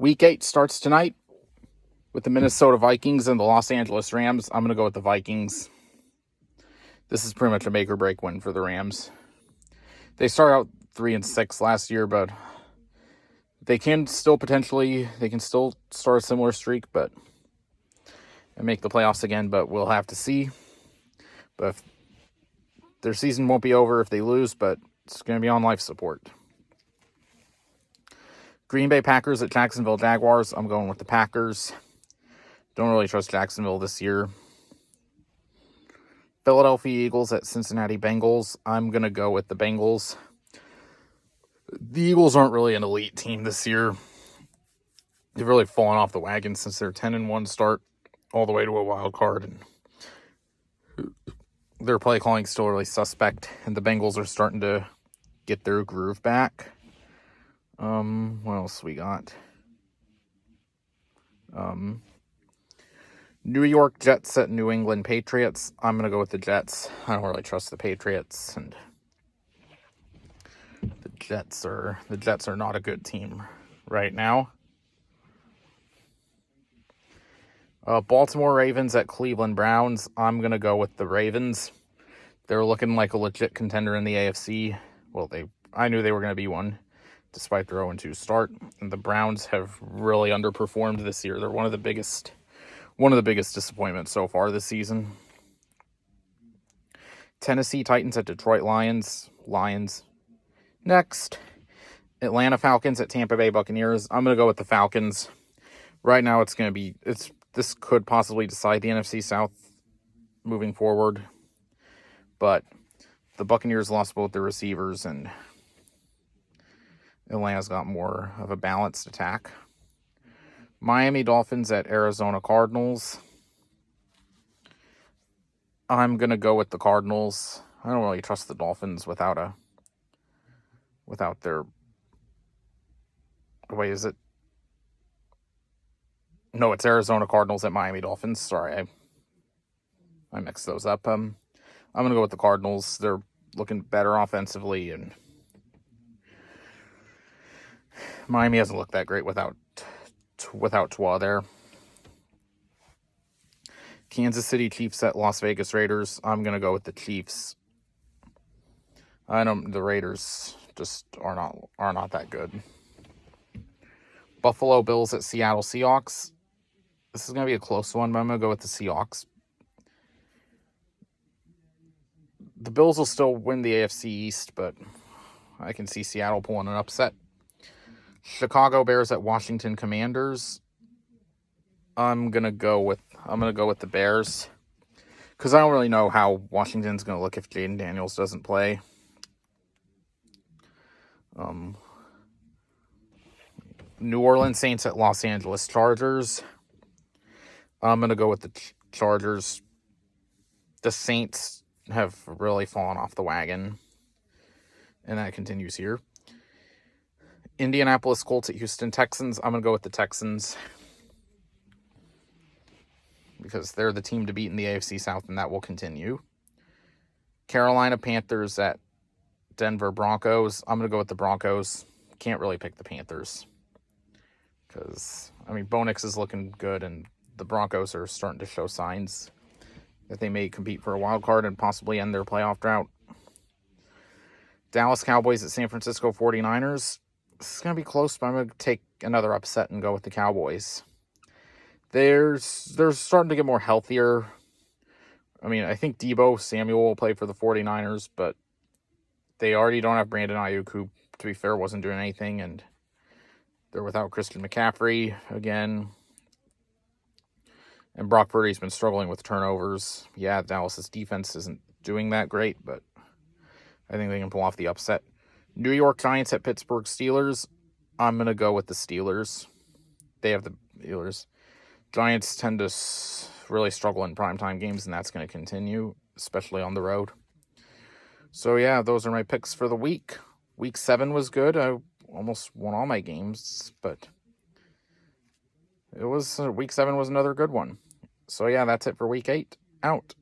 Week 8 starts tonight with the Minnesota Vikings and the Los Angeles Rams. I'm going to go with the Vikings. This is pretty much a make or break win for the Rams. They started out 3-6 last year, but they can still start a similar streak, and make the playoffs again, but we'll have to see. But their season won't be over if they lose, but it's going to be on life support. Green Bay Packers at Jacksonville Jaguars. I'm going with the Packers. Don't really trust Jacksonville this year. Philadelphia Eagles at Cincinnati Bengals. I'm going to go with the Bengals. The Eagles aren't really an elite team this year. They've really fallen off the wagon since their 10-1 start all the way to a wild card. And their play calling still really suspect. And the Bengals are starting to get their groove back. What else we got? New York Jets at New England Patriots. I'm going to go with the Jets. I don't really trust the Patriots, and the Jets are not a good team right now. Baltimore Ravens at Cleveland Browns. I'm going to go with the Ravens. They're looking like a legit contender in the AFC. Well, I knew they were going to be one, despite their 0-2 start. And the Browns have really underperformed this year. They're one of the biggest disappointments so far this season. Tennessee Titans at Detroit Lions. Next, Atlanta Falcons at Tampa Bay Buccaneers. I'm going to go with the Falcons. Right now, this could possibly decide the NFC South moving forward. But the Buccaneers lost both their receivers, and Atlanta's got more of a balanced attack. Miami Dolphins at Arizona Cardinals. I'm going to go with the Cardinals. I don't really trust the Dolphins without their... Wait, is it? No, it's Arizona Cardinals at Miami Dolphins. Sorry, I mixed those up. I'm going to go with the Cardinals. They're looking better offensively, and Miami hasn't looked that great without Tua there. Kansas City Chiefs at Las Vegas Raiders. I'm going to go with the Chiefs. The Raiders just are not that good. Buffalo Bills at Seattle Seahawks. This is going to be a close one, but I'm going to go with the Seahawks. The Bills will still win the AFC East, but I can see Seattle pulling an upset. Chicago Bears at Washington Commanders. I'm gonna go with the Bears, because I don't really know how Washington's gonna look if Jaden Daniels doesn't play. New Orleans Saints at Los Angeles Chargers. I'm gonna go with the Chargers. The Saints have really fallen off the wagon, and that continues here. Indianapolis Colts at Houston Texans. I'm going to go with the Texans, because they're the team to beat in the AFC South, and that will continue. Carolina Panthers at Denver Broncos. I'm going to go with the Broncos. Can't really pick the Panthers, because, Bo Nix is looking good, and the Broncos are starting to show signs that they may compete for a wild card and possibly end their playoff drought. Dallas Cowboys at San Francisco 49ers. This is going to be close, but I'm going to take another upset and go with the Cowboys. They're starting to get more healthier. I think Deebo Samuel will play for the 49ers, but they already don't have Brandon Ayuk, who, to be fair, wasn't doing anything, and they're without Christian McCaffrey again. And Brock Purdy's been struggling with turnovers. Yeah, Dallas's defense isn't doing that great, but I think they can pull off the upset. New York Giants at Pittsburgh Steelers. I'm going to go with the Steelers. They have the Steelers. Giants tend to really struggle in primetime games, and that's going to continue, especially on the road. So, yeah, those are my picks for the week. Week 7 was good. I almost won all my games, but week 7 was another good one. So, yeah, that's it for week 8. Out.